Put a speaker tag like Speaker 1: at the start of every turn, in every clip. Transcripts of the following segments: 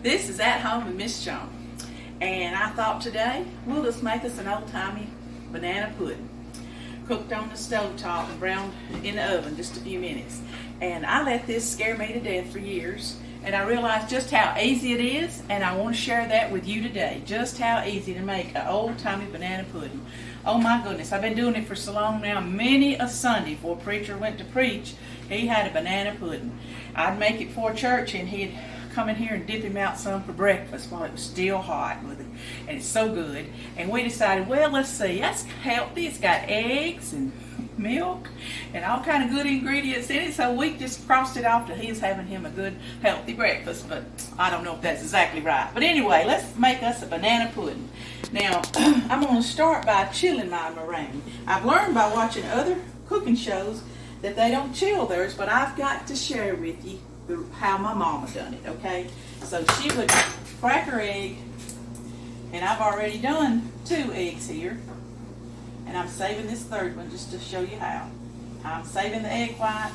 Speaker 1: This is At Home with Miss Joan, and I thought today we'll just make us an old-timey banana pudding, cooked on the stove top and browned in the oven just a few minutes. And I let this scare me to death for years, and I realized just how easy it is, and I want to share that with you today, just how easy to make an old-timey banana pudding. Oh my goodness, I've been doing it for so long now. Many a Sunday before preacher went to preach, he had a banana pudding. I'd make it for church, and he'd come in here and dip him out some for breakfast while it was still hot with it, and it's so good. And we decided, well, let's see, that's healthy. It's got eggs and milk and all kind of good ingredients in it, so we just crossed it off that he's having him a good healthy breakfast. But I don't know if that's exactly right. But anyway, let's make us a banana pudding. Now I'm going to start by chilling my meringue. I've learned by watching other cooking shows that they don't chill theirs, but I've got to share with you how my mama done it, okay? So she would crack her egg, and I've already done 2 eggs here, and I'm saving this third one just to show you how. I'm saving the egg white,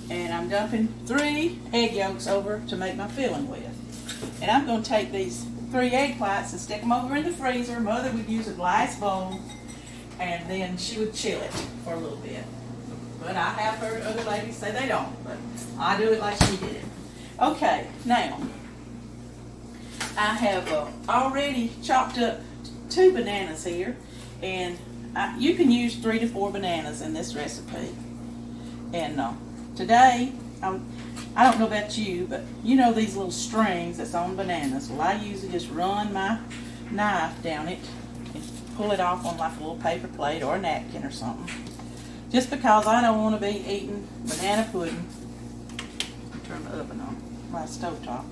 Speaker 1: and I'm dumping 3 egg yolks over to make my filling with. And I'm going to take these 3 egg whites and stick them over in the freezer. Mother would use a glass bowl, and then she would chill it for a little bit. But I have heard other ladies say they don't, but I do it like she did it. Okay, now, I have already chopped up 2 bananas here, and you can use 3 to 4 bananas in this recipe. And today, I don't know about you, but you know these little strings that's on bananas. Well, I usually just run my knife down it and pull it off on like a little paper plate or a napkin or something. Just because I don't want to be eating banana pudding. Turn the oven on, my stovetop,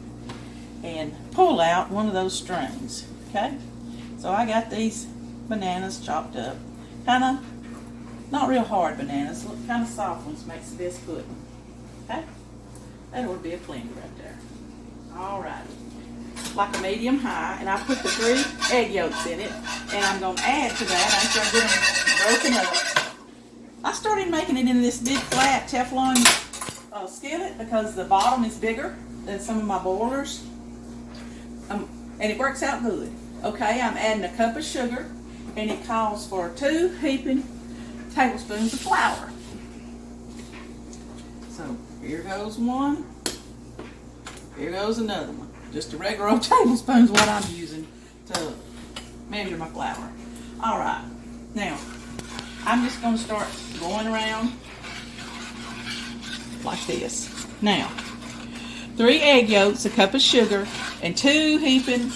Speaker 1: and pull out one of those strings. Okay, so I got these bananas chopped up, kind of not real hard bananas, look kind of soft ones, makes the best pudding. Okay, that would be a plenty right there. All right, like a medium high, and I put the 3 egg yolks in it, and I'm going to add to that after I get them broken up. I started making it in this big flat Teflon skillet because the bottom is bigger than some of my boilers, and it works out good. Okay, I'm adding a cup of sugar, and it calls for 2 heaping tablespoons of flour. So here goes one, here goes another one. Just a regular old tablespoon is what I'm using to measure my flour. All right, now I'm just going to start going around like this. Now, 3 egg yolks, a cup of sugar, and 2 heaping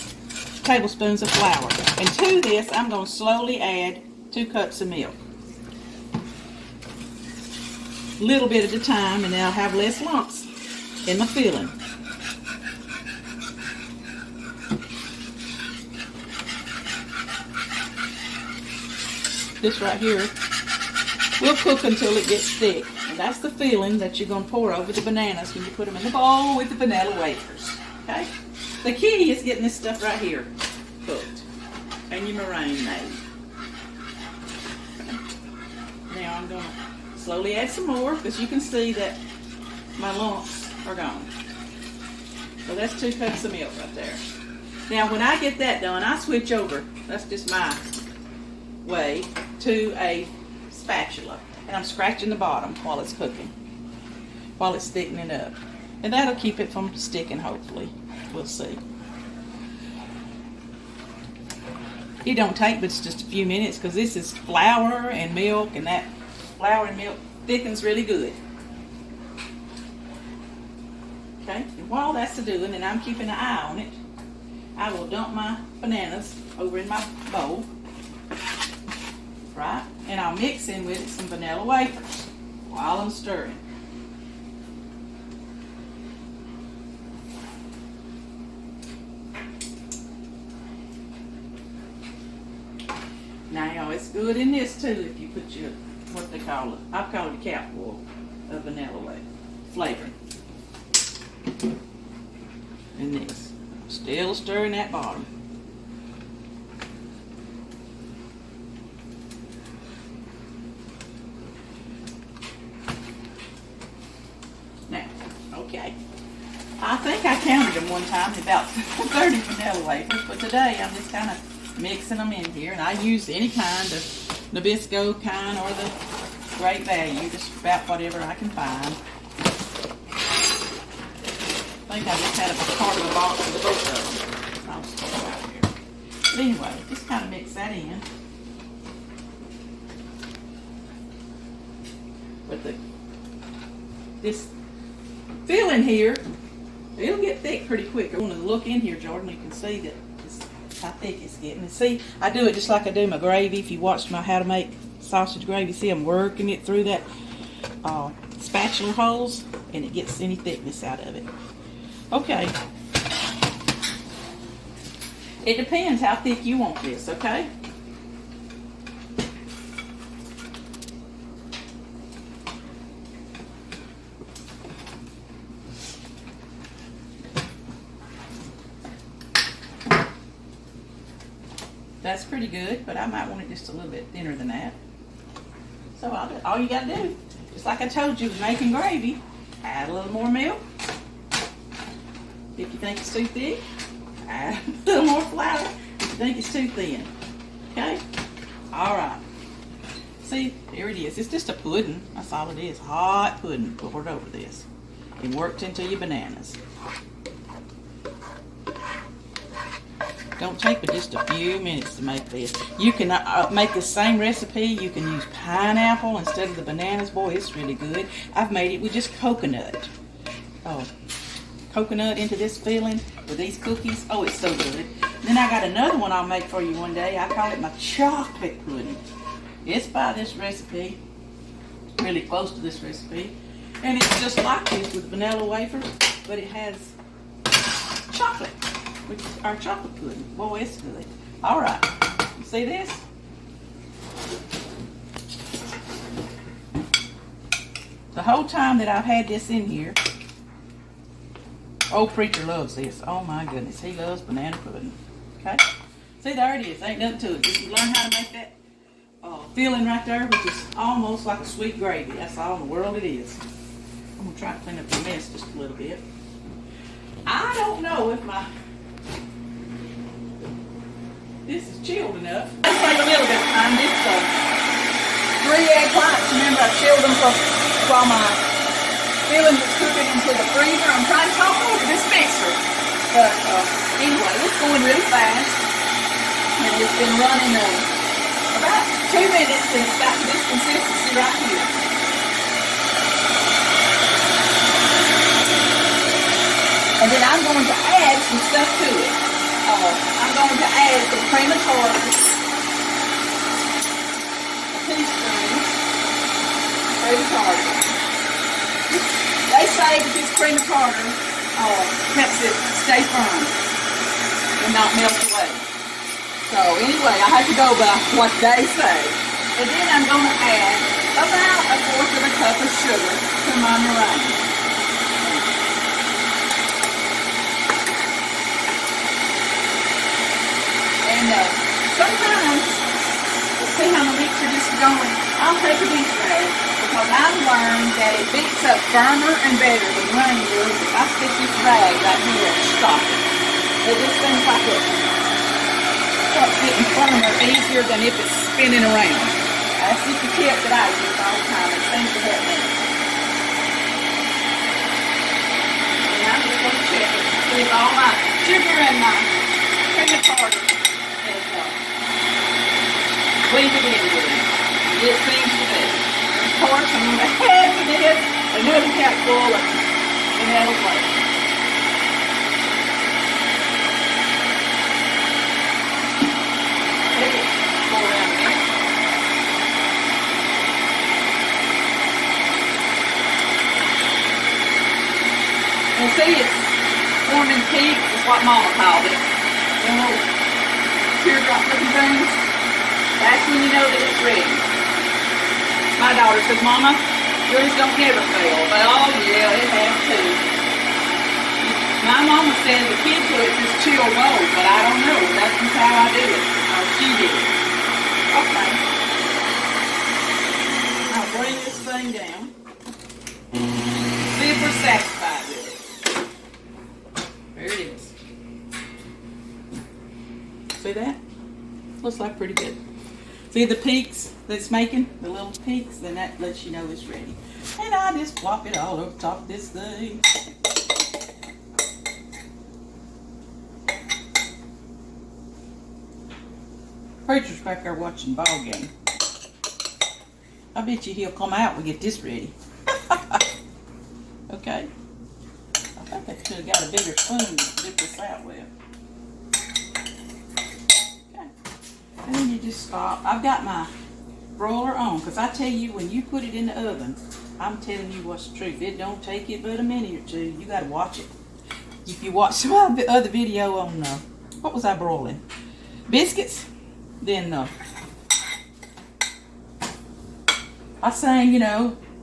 Speaker 1: tablespoons of flour. And to this, I'm going to slowly add 2 cups of milk. A little bit at a time, and then I'll have less lumps in my filling. This right here will cook until it gets thick. And that's the filling that you're going to pour over the bananas when you put them in the bowl with the vanilla wafers. Okay? The key is getting this stuff right here cooked and your meringue made. Okay. Now I'm going to slowly add some more because you can see that my lumps are gone. So that's 2 cups of milk right there. Now when I get that done, I switch over. That's just my way, to a spatula, and I'm scratching the bottom while it's cooking, while it's thickening up, and that'll keep it from sticking. Hopefully, we'll see. It don't take but just a few minutes because this is flour and milk, and that flour and milk thickens really good. Okay, and while that's doing, and I'm keeping an eye on it, I will dump my bananas over in my bowl. Right? And I'll mix in with it some vanilla wafers while I'm stirring. Now it's good in this too if you put your, what they call it, I call it a capful of vanilla flavoring. In this. Still stirring that bottom. Okay, I think I counted them one time, about 30 vanilla wafers, but today I'm just kind of mixing them in here, and I use any kind of Nabisco kind or the Great Value, just about whatever I can find. I think I just had a part of the box of both of them. I'll just put it out here. But anyway, just kind of mix that in. But this filling here, it'll get thick pretty quick. I want to look in here, Jordan. You can see that how thick it's getting. And see, I do it just like I do my gravy. If you watched my how to make sausage gravy, see I'm working it through that spatula holes, and it gets any thickness out of it. Okay. It depends how thick you want this, okay? That's pretty good, but I might want it just a little bit thinner than that. So all you gotta do, just like I told you, making gravy, add a little more milk. If you think it's too thick, add a little more flour. If you think it's too thin, okay? All right. See, here it is. It's just a pudding. That's all it is. Hot pudding poured over this. It worked into your bananas. Don't take but just a few minutes to make this. You can make the same recipe. You can use pineapple instead of the bananas. Boy, it's really good. I've made it with just coconut. Oh, coconut into this filling with these cookies. Oh, it's so good. Then I got another one I'll make for you one day. I call it my chocolate pudding. It's by this recipe, really close to this recipe. And it's just like this with vanilla wafers, but it has chocolate, which is our chocolate pudding. Boy, it's good. All right, you see this? The whole time that I've had this in here, old preacher loves this. Oh my goodness, he loves banana pudding. Okay, see, there it is. Ain't nothing to it. Just you learn how to make that filling right there, which is almost like a sweet gravy. That's all in the world it is. I'm gonna try to clean up the mess just a little bit. I don't know if this is chilled enough. Let's take a little bit of time. This 3 egg whites. Remember, I chilled them while my filling was cooking into the freezer. I'm trying to talk over this mixer, but anyway, it's going really fast, and it's been running about 2 minutes, and it's got this consistency right here. And then I'm going to add some stuff to it. I'm going to add some cream of tartar, a teaspoon of cream of tartar. They say that this cream of tartar helps it stay firm and not melt away. So anyway, I have to go by what they say. And then I'm going to add about 1/4 cup of sugar to my meringue. And sometimes, let's see how the mixer is going, I'll take a beef rag, because I've learned that it beats up firmer and better than running wood. If I stick this rag right here and stop it, it just seems like it starts getting firmer easier than if it's spinning around. That's just a tip that I use all the time. It seems to help me. And I'm just going to check it. See if all my sugar and my cream of tartar blended in good. It seems to be. Of course, I'm going to add to this another cupful of vanilla flavor. Pour around there. And see, it's forming peaks, is what Mama called it. You know, teardrop looking things. That's when you know that it's ready. My daughter says, Mama, yours don't never fail. But oh yeah, it has too. My mama said the kid puts is chilled low, but I don't know. That's just how I do it. How she did it. Okay. I'll bring this thing down. See if we're satisfied with it. There it is. See that? Looks like pretty good. See the peaks that it's making? The little peaks? Then that lets you know it's ready. And I just flop it all over top of this thing. Preacher's back there watching the ball game. I bet you he'll come out when we get this ready. Okay. I think I should have got a bigger spoon to dip this out with. Okay. And then you just stop. I've got my broiler on, because I tell you, when you put it in the oven, I'm telling you what's the truth. It don't take it but a minute or two. You got to watch it. If you watch my other video on, what was I broiling? Biscuits? Then I sang,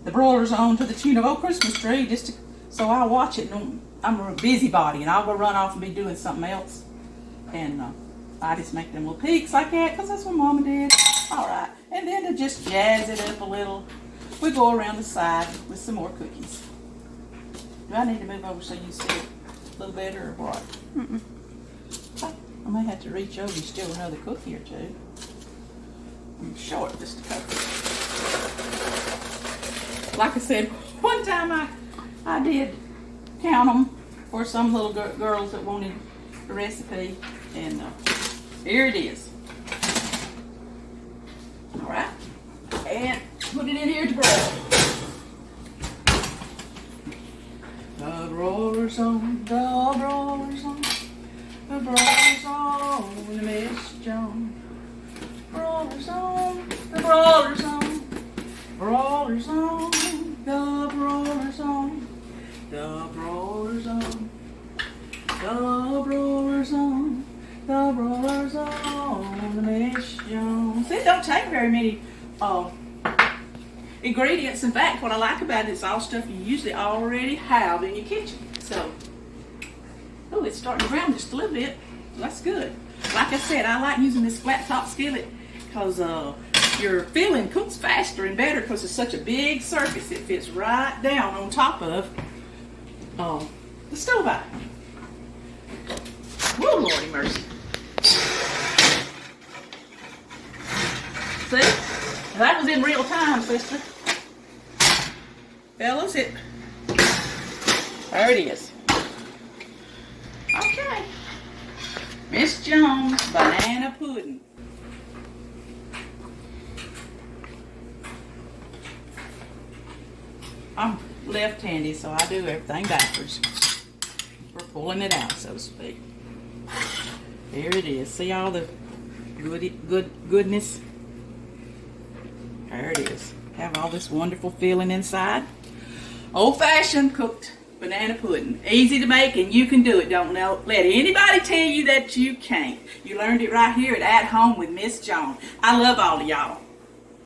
Speaker 1: the broiler's on to the tune of "Oh Christmas Tree," so I watch it, and I'm a busybody, and I'll go run off and be doing something else. And I just make them little peaks like that, because that's what Mama did. All right, and then to just jazz it up a little, we go around the side with some more cookies. Do I need to move over so you see it a little better, or what? Mm-mm. I may have to reach over and steal another cookie or two. I'm short just a couple. Like I said, one time I did count them for some little girls that wanted a recipe, and here it is. All right, and put it in here to broil. The broiler's on, the broiler's on. The broiler's on, the Miss Joan. Broiler's on, the broiler's on. Broiler's on, the broiler's on. The broiler's on. The broiler's on. The broiler's on, the Miss Joan. See, it don't take very many ingredients. In fact, what I like about it is all stuff you usually already have in your kitchen. So, oh, it's starting to brown just a little bit. That's good. Like I said, I like using this flat top skillet because your filling cooks faster and better because it's such a big surface. It fits right down on top of the stove eye. Whoa, Lordy mercy. See? That was in real time, sister. Fellas, there it is. Okay. Miss Jones banana pudding. I'm left-handed, so I do everything backwards. We're pulling it out, so to speak. There it is. See all the goodness? There it is. Have all this wonderful filling inside. Old-fashioned cooked banana pudding. Easy to make, and you can do it. Don't let anybody tell you that you can't. You learned it right here at Home with Miss Joan. I love all of y'all.